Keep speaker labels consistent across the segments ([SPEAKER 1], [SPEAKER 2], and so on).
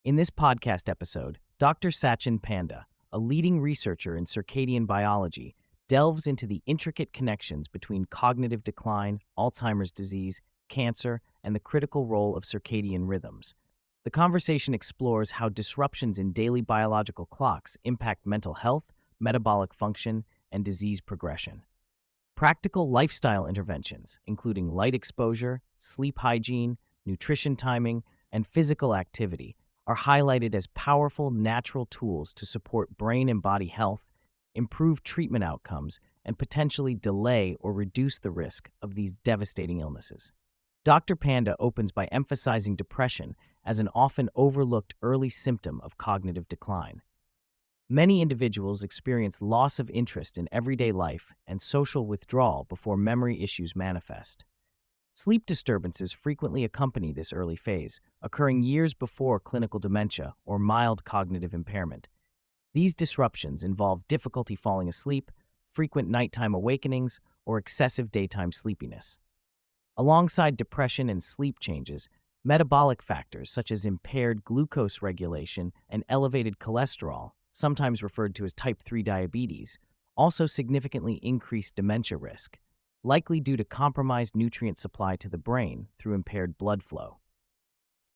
[SPEAKER 1] In this podcast episode, Dr. Satchin Panda, a leading researcher in circadian biology, delves into the intricate connections between cognitive decline, Alzheimer's disease, cancer, and the critical role of circadian rhythms. The conversation explores how disruptions in daily biological clocks impact mental health, metabolic function, and disease progression. Practical lifestyle interventions, including light exposure, sleep hygiene, nutrition timing, and physical activity, are highlighted as powerful natural tools to support brain and body health, improve treatment outcomes, and potentially delay or reduce the risk of these devastating illnesses. Dr. Panda opens by emphasizing depression as an often overlooked early symptom of cognitive decline. Many individuals experience loss of interest in everyday life and social withdrawal before memory issues manifest. Sleep disturbances frequently accompany this early phase, occurring years before clinical dementia or mild cognitive impairment. These disruptions involve difficulty falling asleep, frequent nighttime awakenings, or excessive daytime sleepiness. Alongside depression and sleep changes, metabolic factors such as impaired glucose regulation and elevated cholesterol, sometimes referred to as type 3 diabetes, also significantly increase dementia risk, likely due to compromised nutrient supply to the brain through impaired blood flow.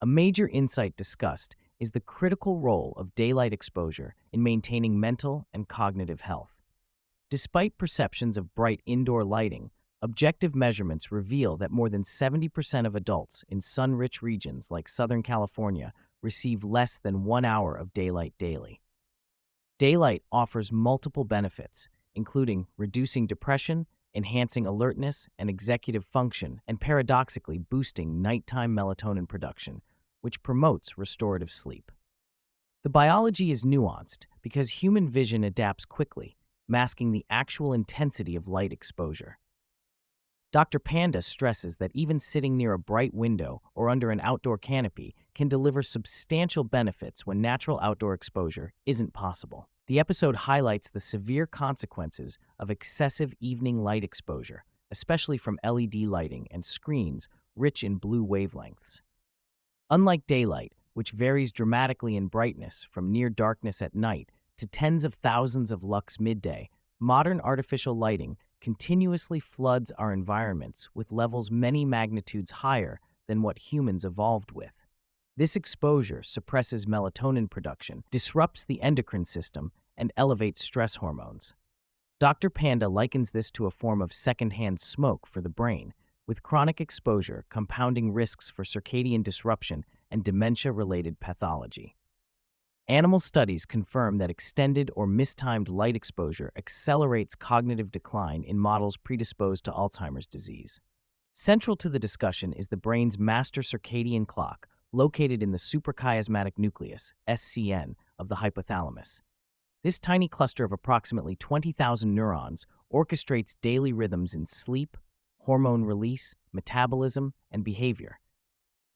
[SPEAKER 1] A major insight discussed is the critical role of daylight exposure in maintaining mental and cognitive health. Despite perceptions of bright indoor lighting, objective measurements reveal that more than 70% of adults in sun-rich regions like Southern California receive less than 1 hour of daylight daily. Daylight offers multiple benefits, including reducing depression, enhancing alertness and executive function, and paradoxically boosting nighttime melatonin production, which promotes restorative sleep. The biology is nuanced because human vision adapts quickly, masking the actual intensity of light exposure. Dr. Panda stresses that even sitting near a bright window or under an outdoor canopy can deliver substantial benefits when natural outdoor exposure isn't possible. The episode highlights the severe consequences of excessive evening light exposure, especially from LED lighting and screens rich in blue wavelengths. Unlike daylight, which varies dramatically in brightness from near darkness at night to tens of thousands of lux midday, modern artificial lighting continuously floods our environments with levels many magnitudes higher than what humans evolved with. This exposure suppresses melatonin production, disrupts the endocrine system, and elevates stress hormones. Dr. Panda likens this to a form of secondhand smoke for the brain, with chronic exposure compounding risks for circadian disruption and dementia-related pathology. Animal studies confirm that extended or mistimed light exposure accelerates cognitive decline in models predisposed to Alzheimer's disease. Central to the discussion is the brain's master circadian clock, located in the suprachiasmatic nucleus, SCN, of the hypothalamus. This tiny cluster of approximately 20,000 neurons orchestrates daily rhythms in sleep, hormone release, metabolism, and behavior.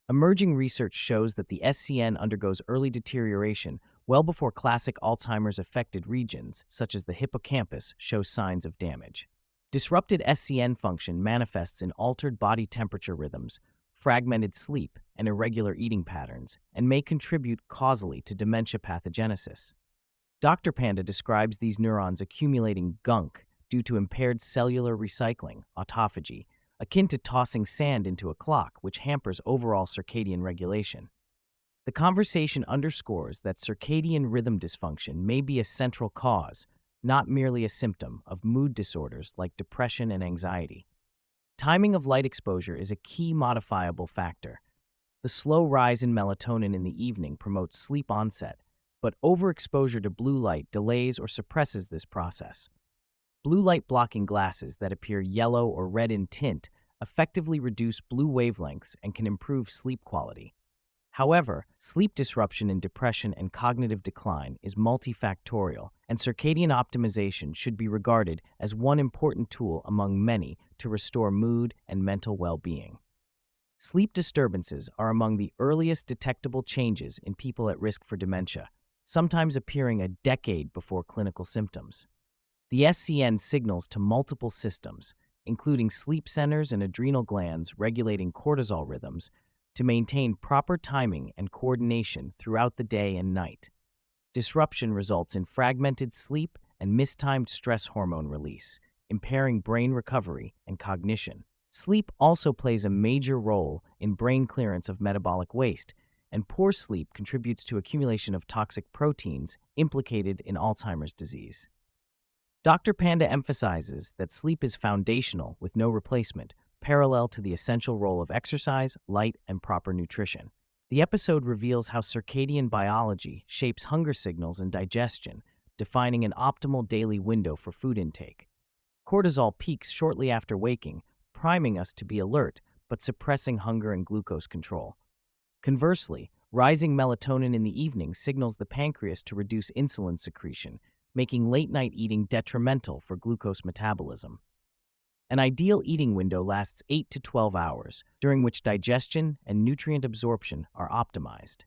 [SPEAKER 1] Emerging research shows that the SCN undergoes early deterioration well before classic Alzheimer's-affected regions, such as the hippocampus, show signs of damage. Disrupted SCN function manifests in altered body temperature rhythms, fragmented sleep, and irregular eating patterns, and may contribute causally to dementia pathogenesis. Dr. Panda describes these neurons accumulating gunk due to impaired cellular recycling, autophagy, akin to tossing sand into a clock, which hampers overall circadian regulation. The conversation underscores that circadian rhythm dysfunction may be a central cause, not merely a symptom, of mood disorders like depression and anxiety. Timing of light exposure is a key modifiable factor. The slow rise in melatonin in the evening promotes sleep onset, but overexposure to blue light delays or suppresses this process. Blue light blocking glasses that appear yellow or red in tint effectively reduce blue wavelengths and can improve sleep quality. However, sleep disruption in depression and cognitive decline is multifactorial, and circadian optimization should be regarded as one important tool among many to restore mood and mental well-being. Sleep disturbances are among the earliest detectable changes in people at risk for dementia, sometimes appearing a decade before clinical symptoms. The SCN signals to multiple systems, including sleep centers and adrenal glands regulating cortisol rhythms, to maintain proper timing and coordination throughout the day and night. Disruption results in fragmented sleep and mistimed stress hormone release, impairing brain recovery and cognition. Sleep also plays a major role in brain clearance of metabolic waste, and poor sleep contributes to accumulation of toxic proteins implicated in Alzheimer's disease. Dr. Panda emphasizes that sleep is foundational with no replacement, parallel to the essential role of exercise, light, and proper nutrition. The episode reveals how circadian biology shapes hunger signals and digestion, defining an optimal daily window for food intake. Cortisol peaks shortly after waking, priming us to be alert, but suppressing hunger and glucose control. Conversely, rising melatonin in the evening signals the pancreas to reduce insulin secretion, making late-night eating detrimental for glucose metabolism. An ideal eating window lasts 8 to 12 hours, during which digestion and nutrient absorption are optimized.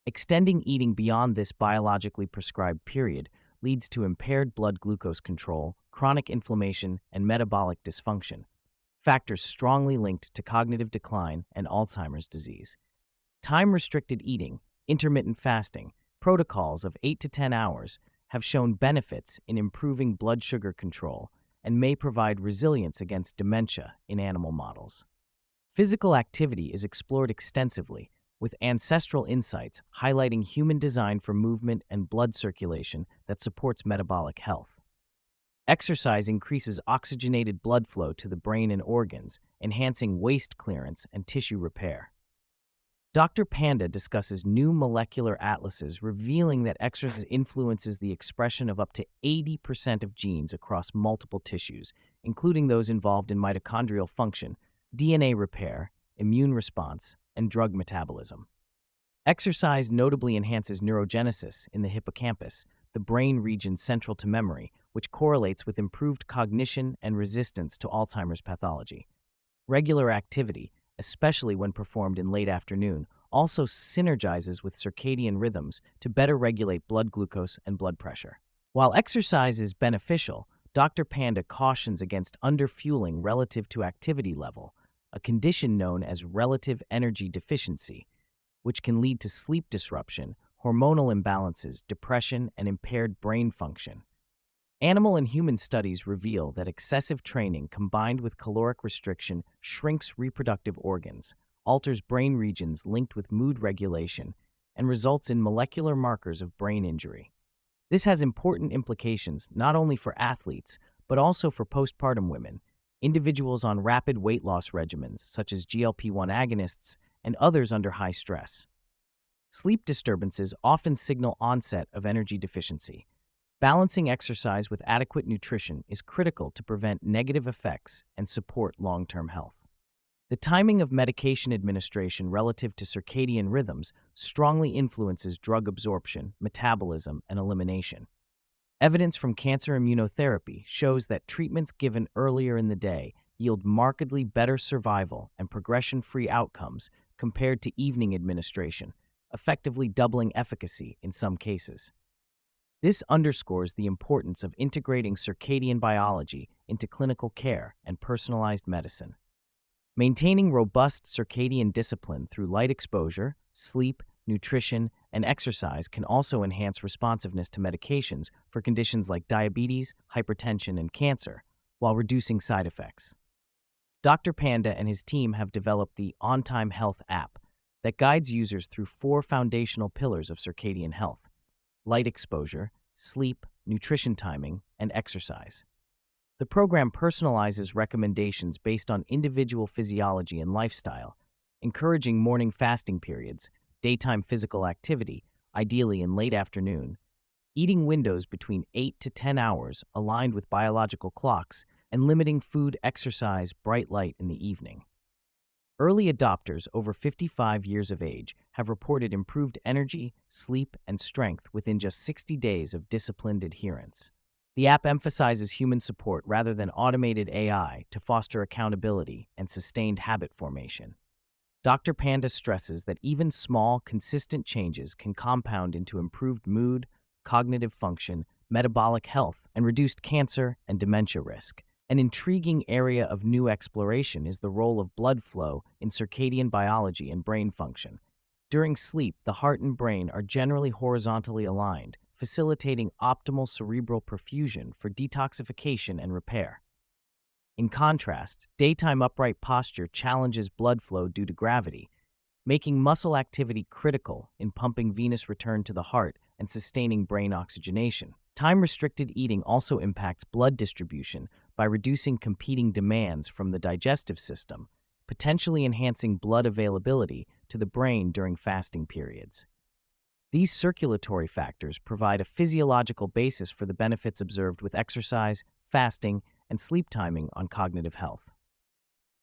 [SPEAKER 1] Extending eating beyond this biologically prescribed period leads to impaired blood glucose control, chronic inflammation, and metabolic dysfunction, factors strongly linked to cognitive decline and Alzheimer's disease. Time-restricted eating, intermittent fasting, protocols of 8 to 10 hours have shown benefits in improving blood sugar control and may provide resilience against dementia in animal models. Physical activity is explored extensively, with ancestral insights highlighting human design for movement and blood circulation that supports metabolic health. Exercise increases oxygenated blood flow to the brain and organs, enhancing waste clearance and tissue repair. Dr. Panda discusses new molecular atlases revealing that exercise influences the expression of up to 80% of genes across multiple tissues, including those involved in mitochondrial function, DNA repair, immune response, and drug metabolism. Exercise notably enhances neurogenesis in the hippocampus, the brain region central to memory, which correlates with improved cognition and resistance to Alzheimer's pathology. Regular activity, especially when performed in late afternoon, also synergizes with circadian rhythms to better regulate blood glucose and blood pressure. While exercise is beneficial, Dr. Panda cautions against underfueling relative to activity level, a condition known as relative energy deficiency, which can lead to sleep disruption, hormonal imbalances, depression, and impaired brain function. Animal and human studies reveal that excessive training combined with caloric restriction shrinks reproductive organs, alters brain regions linked with mood regulation, and results in molecular markers of brain injury. This has important implications not only for athletes, but also for postpartum women, individuals on rapid weight loss regimens such as GLP-1 agonists, and others under high stress. Sleep disturbances often signal onset of energy deficiency. Balancing exercise with adequate nutrition is critical to prevent negative effects and support long-term health. The timing of medication administration relative to circadian rhythms strongly influences drug absorption, metabolism, and elimination. Evidence from cancer immunotherapy shows that treatments given earlier in the day yield markedly better survival and progression-free outcomes compared to evening administration, effectively doubling efficacy in some cases. This underscores the importance of integrating circadian biology into clinical care and personalized medicine. Maintaining robust circadian discipline through light exposure, sleep, nutrition, and exercise can also enhance responsiveness to medications for conditions like diabetes, hypertension, and cancer, while reducing side effects. Dr. Panda and his team have developed the On Time Health app that guides users through 4 foundational pillars of circadian health: light exposure, sleep, nutrition timing, and exercise. The program personalizes recommendations based on individual physiology and lifestyle, encouraging morning fasting periods, daytime physical activity, ideally in late afternoon, eating windows between 8 to 10 hours aligned with biological clocks, and limiting food, exercise, bright light in the evening. Early adopters over 55 years of age have reported improved energy, sleep, and strength within just 60 days of disciplined adherence. The app emphasizes human support rather than automated AI to foster accountability and sustained habit formation. Dr. Panda stresses that even small, consistent changes can compound into improved mood, cognitive function, metabolic health, and reduced cancer and dementia risk. An intriguing area of new exploration is the role of blood flow in circadian biology and brain function. During sleep, the heart and brain are generally horizontally aligned, facilitating optimal cerebral perfusion for detoxification and repair. In contrast, daytime upright posture challenges blood flow due to gravity, making muscle activity critical in pumping venous return to the heart and sustaining brain oxygenation. Time-restricted eating also impacts blood distribution by reducing competing demands from the digestive system, potentially enhancing blood availability to the brain during fasting periods. These circulatory factors provide a physiological basis for the benefits observed with exercise, fasting, and sleep timing on cognitive health.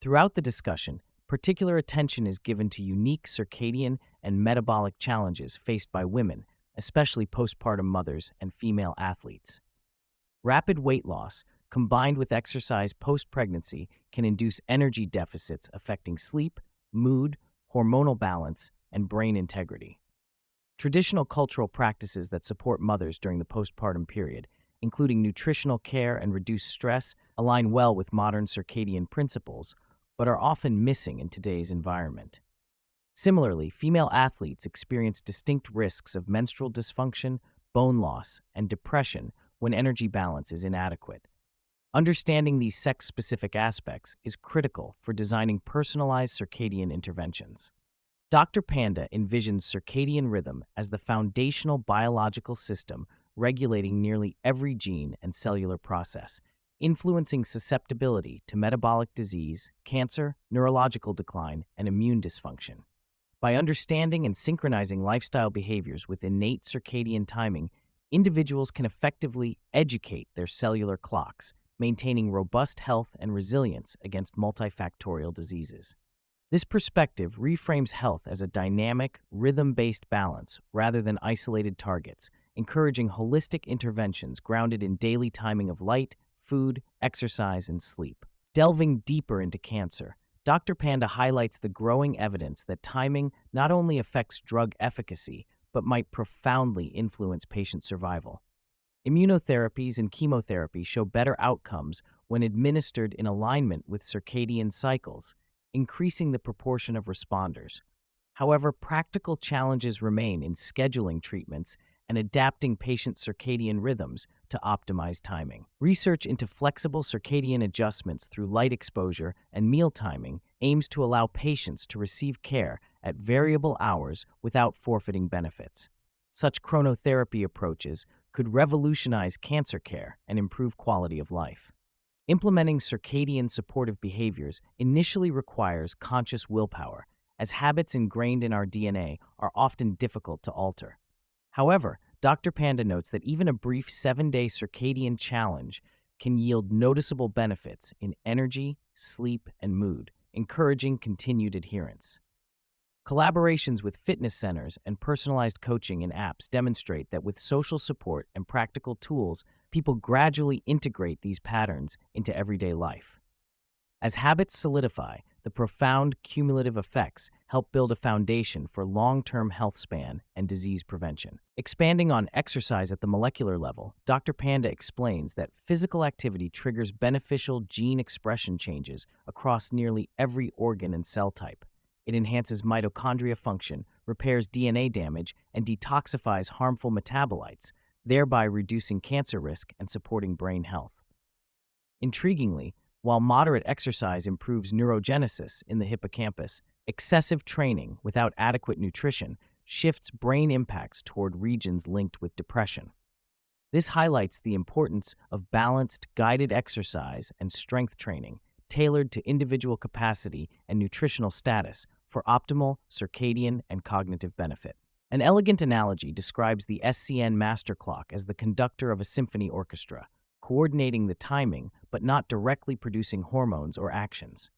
[SPEAKER 1] Throughout the discussion, particular attention is given to unique circadian and metabolic challenges faced by women, especially postpartum mothers and female athletes. Rapid weight loss, combined with exercise post-pregnancy, can induce energy deficits affecting sleep, mood, hormonal balance, and brain integrity. Traditional cultural practices that support mothers during the postpartum period, including nutritional care and reduced stress, align well with modern circadian principles, but are often missing in today's environment. Similarly, female athletes experience distinct risks of menstrual dysfunction, bone loss, and depression when energy balance is inadequate. Understanding these sex-specific aspects is critical for designing personalized circadian interventions. Dr. Panda envisions circadian rhythm as the foundational biological system regulating nearly every gene and cellular process, influencing susceptibility to metabolic disease, cancer, neurological decline, and immune dysfunction. By understanding and synchronizing lifestyle behaviors with innate circadian timing, individuals can effectively educate their cellular clocks, maintaining robust health and resilience against multifactorial diseases. This perspective reframes health as a dynamic, rhythm-based balance rather than isolated targets, encouraging holistic interventions grounded in daily timing of light, food, exercise, and sleep. Delving deeper into cancer, Dr. Panda highlights the growing evidence that timing not only affects drug efficacy, but might profoundly influence patient survival. Immunotherapies and chemotherapy show better outcomes when administered in alignment with circadian cycles, increasing the proportion of responders. However, practical challenges remain in scheduling treatments and adapting patient circadian rhythms to optimize timing. Research into flexible circadian adjustments through light exposure and meal timing aims to allow patients to receive care at variable hours without forfeiting benefits. Such chronotherapy approaches could revolutionize cancer care and improve quality of life. Implementing circadian supportive behaviors initially requires conscious willpower, as habits ingrained in our DNA are often difficult to alter. However, Dr. Panda notes that even a brief 7-day circadian challenge can yield noticeable benefits in energy, sleep, and mood, encouraging continued adherence. Collaborations with fitness centers and personalized coaching in apps demonstrate that with social support and practical tools, people gradually integrate these patterns into everyday life. As habits solidify, the profound cumulative effects help build a foundation for long-term health span and disease prevention. Expanding on exercise at the molecular level, Dr. Panda explains that physical activity triggers beneficial gene expression changes across nearly every organ and cell type. It enhances mitochondria function, repairs DNA damage, and detoxifies harmful metabolites, thereby reducing cancer risk and supporting brain health. Intriguingly, while moderate exercise improves neurogenesis in the hippocampus, excessive training without adequate nutrition shifts brain impacts toward regions linked with depression. This highlights the importance of balanced, guided exercise and strength training, tailored to individual capacity and nutritional status for optimal circadian and cognitive benefit. An elegant analogy describes the SCN master clock as the conductor of a symphony orchestra, coordinating the timing but not directly producing hormones or actions.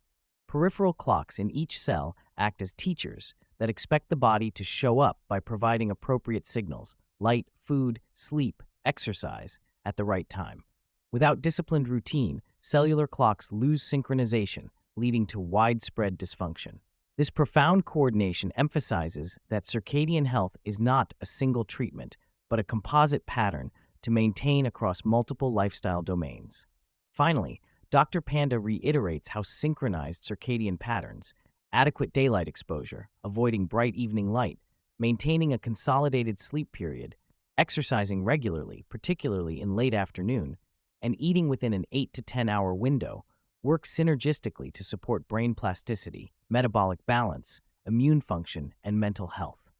[SPEAKER 1] Peripheral clocks in each cell act as teachers that expect the body to show up by providing appropriate signals, light, food, sleep, exercise, at the right time. Without disciplined routine, cellular clocks lose synchronization, leading to widespread dysfunction. This profound coordination emphasizes that circadian health is not a single treatment, but a composite pattern to maintain across multiple lifestyle domains. Finally, Dr. Panda reiterates how synchronized circadian patterns, adequate daylight exposure, avoiding bright evening light, maintaining a consolidated sleep period, exercising regularly, particularly in late afternoon, and eating within an 8 to 10 hour window work synergistically to support brain plasticity, metabolic balance, immune function, and mental health.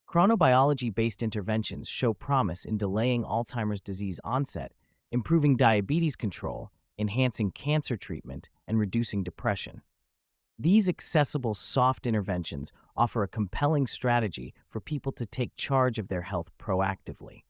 [SPEAKER 1] Chronobiology-based interventions show promise in delaying Alzheimer's disease onset, improving diabetes control, enhancing cancer treatment, and reducing depression. These accessible, soft interventions offer a compelling strategy for people to take charge of their health proactively.